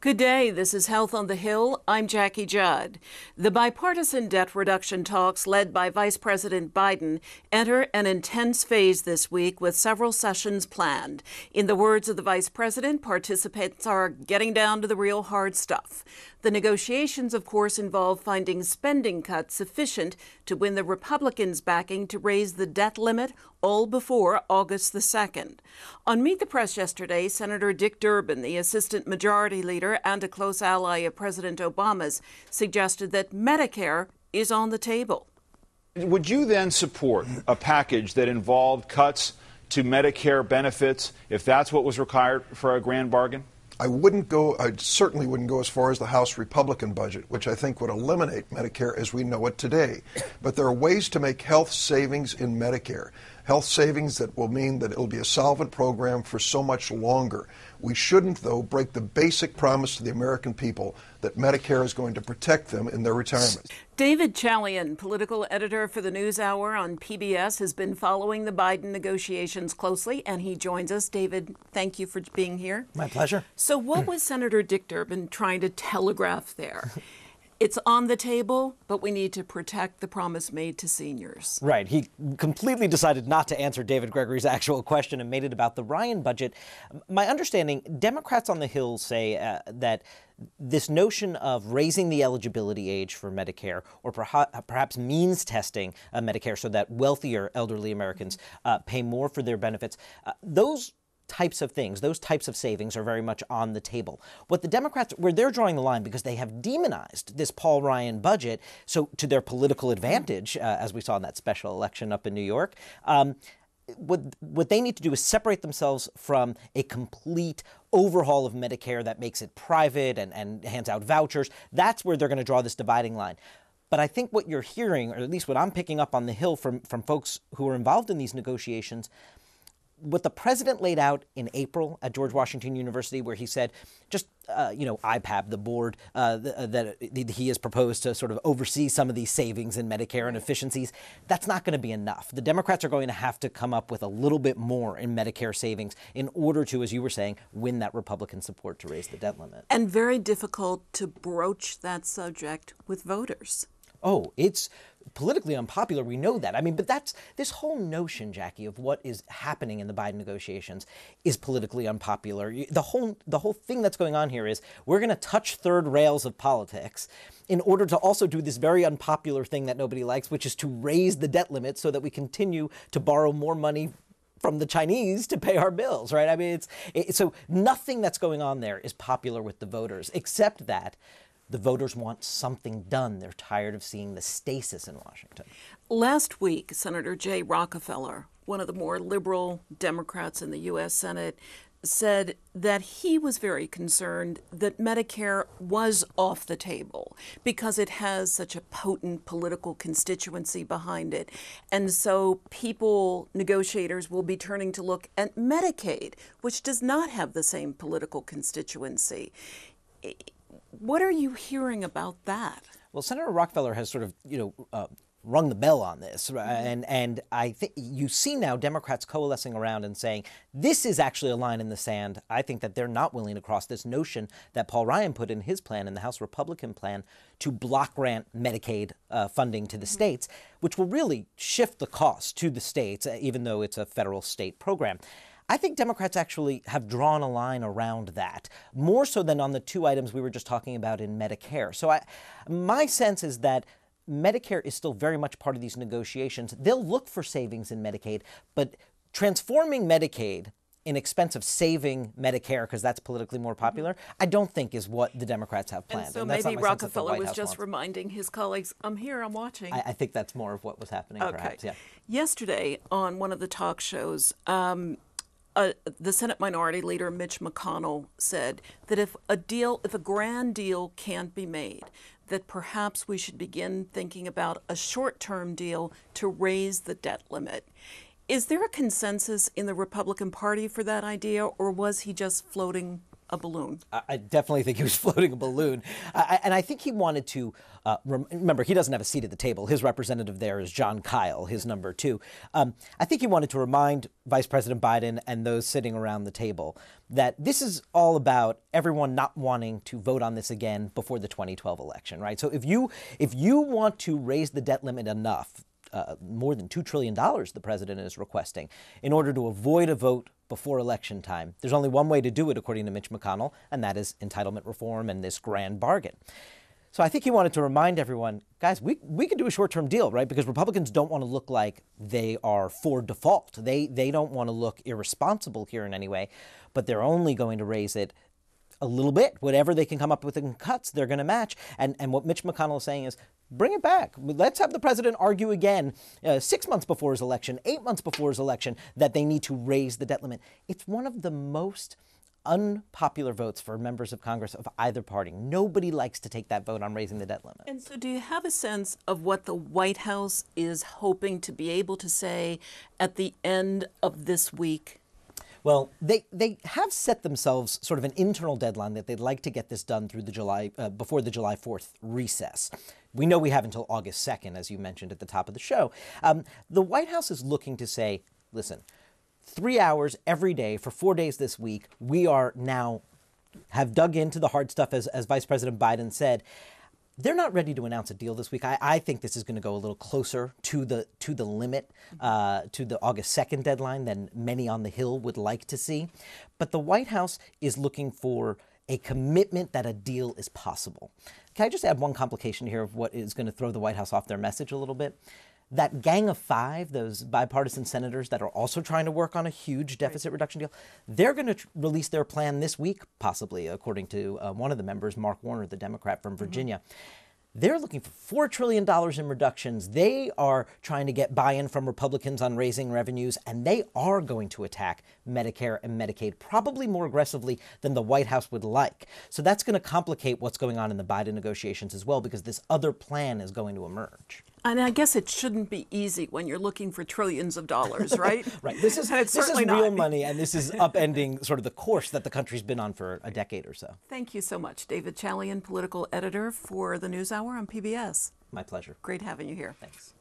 Good day. This is Health on the Hill. I'm Jackie Judd. The bipartisan debt reduction talks led by Vice President Biden enter an intense phase this week with several sessions planned. In the words of the Vice President, participants are getting down to the real hard stuff. The negotiations, of course, involve finding spending cuts sufficient to win the Republicans' backing to raise the debt limit all before August the 2nd. On Meet the Press yesterday, Senator Dick Durbin, the Assistant Majority Leader and a close ally of President Obama's, suggested that Medicare is on the table. Would you then support a package that involved cuts to Medicare benefits if that's what was required for a grand bargain? I certainly wouldn't go as far as the House Republican budget, which I think would eliminate Medicare as we know it today. But there are ways to make health savings in Medicare. Health savings that will mean that it'll be a solvent program for so much longer. We shouldn't, though, break the basic promise to the American people that Medicare is going to protect them in their retirement. David Chalian, political editor for the NewsHour on PBS, has been following the Biden negotiations closely, and he joins us. David, thank you for being here. My pleasure. So what was Senator Dick Durbin trying to telegraph there? It's on the table, but we need to protect the promise made to seniors. Right. He completely decided not to answer David Gregory's actual question and made it about the Ryan budget. My understanding, Democrats on the Hill say that this notion of raising the eligibility age for Medicare or perhaps means testing Medicare so that wealthier elderly Americans pay more for their benefits, those types of things, those types of savings are very much on the table. What the Democrats, where they're drawing the line, because they have demonized this Paul Ryan budget, so to their political advantage, as we saw in that special election up in New York, what they need to do is separate themselves from a complete overhaul of Medicare that makes it private and hands out vouchers. That's where they're going to draw this dividing line. But I think what you're hearing, or at least what I'm picking up on the Hill from folks who are involved in these negotiations, what the president laid out in April at George Washington University, where he said, just, IPAB, the board that he has proposed to sort of oversee some of these savings in Medicare and efficiencies, that's not going to be enough. The Democrats are going to have to come up with a little bit more in Medicare savings in order to, as you were saying, win that Republican support to raise the debt limit. And very difficult to broach that subject with voters. Oh, it's politically unpopular. We know that. I mean, but that's this whole notion, Jackie, of what is happening in the Biden negotiations is politically unpopular. The whole thing that's going on here is we're going to touch third rails of politics in order to also do this very unpopular thing that nobody likes, which is to raise the debt limit so that we continue to borrow more money from the Chinese to pay our bills, right? I mean, so nothing that's going on there is popular with the voters, except that the voters want something done. They're tired of seeing the stasis in Washington. Last week, Senator Jay Rockefeller, one of the more liberal Democrats in the U.S. Senate, said that he was very concerned that Medicare was off the table because it has such a potent political constituency behind it. And so negotiators will be turning to look at Medicaid, which does not have the same political constituency. What are you hearing about that? Well, Senator Rockefeller has sort of, rung the bell on this. And I think you see now Democrats coalescing around and saying, this is actually a line in the sand. I think that they're not willing to cross this notion that Paul Ryan put in his plan, in the House Republican plan, to block grant Medicaid funding to the states, which will really shift the cost to the states, even though it's a federal state program. I think Democrats actually have drawn a line around that, more so than on the two items we were just talking about in Medicare. So my sense is that Medicare is still very much part of these negotiations. They'll look for savings in Medicaid, but transforming Medicaid in expense of saving Medicare, because that's politically more popular, I don't think is what the Democrats have planned. And so maybe Rockefeller was just reminding his colleagues, I'm here, I'm watching. I think that's more of what was happening, perhaps, yeah. Yesterday, on one of the talk shows, the Senate Minority Leader Mitch McConnell said that if a grand deal can't be made, that perhaps we should begin thinking about a short-term deal to raise the debt limit. Is there a consensus in the Republican Party for that idea, or was he just floating a balloon. I definitely think he was floating a balloon. And I think he wanted to, remember, he doesn't have a seat at the table. His representative there is John Kyle, his number 2. I think he wanted to remind Vice President Biden and those sitting around the table that this is all about everyone not wanting to vote on this again before the 2012 election, right? So if you want to raise the debt limit enough, more than $2 trillion the president is requesting, in order to avoid a vote before election time, there's only one way to do it, according to Mitch McConnell, and that is entitlement reform and this grand bargain. So I think he wanted to remind everyone, guys, we can do a short-term deal, right? Because Republicans don't want to look like they are for default. They don't want to look irresponsible here in any way, but they're only going to raise it a little bit. Whatever they can come up with in cuts, they're going to match. And what Mitch McConnell is saying is, bring it back. Let's have the president argue again 6 months before his election, 8 months before his election, that they need to raise the debt limit. It's one of the most unpopular votes for members of Congress of either party. Nobody likes to take that vote on raising the debt limit. And so do you have a sense of what the White House is hoping to be able to say at the end of this week? Well, they have set themselves sort of an internal deadline that they'd like to get this done through the before the July 4th recess. We know we have until August 2nd, as you mentioned at the top of the show. The White House is looking to say, listen, 3 hours every day for 4 days this week, we are now have dug into the hard stuff, as Vice President Biden said. They're not ready to announce a deal this week. I think this is going to go a little closer to the limit, to the August 2nd deadline than many on the Hill would like to see. But the White House is looking for a commitment that a deal is possible. Can I just add one complication here of what is going to throw the White House off their message a little bit? That gang of 5, those bipartisan senators that are also trying to work on a huge deficit reduction deal, they're going to release their plan this week, possibly, according to one of the members, Mark Warner, the Democrat from Virginia. They're looking for $4 trillion in reductions. They are trying to get buy-in from Republicans on raising revenues, and they are going to attack Medicare and Medicaid probably more aggressively than the White House would like. So that's going to complicate what's going on in the Biden negotiations as well, because this other plan is going to emerge. And I guess it shouldn't be easy when you're looking for trillions of dollars, right? Right. This is real money, and this is upending sort of the course that the country's been on for a decade or so. Thank you so much, David Chalian, political editor for the NewsHour on PBS. My pleasure. Great having you here. Thanks.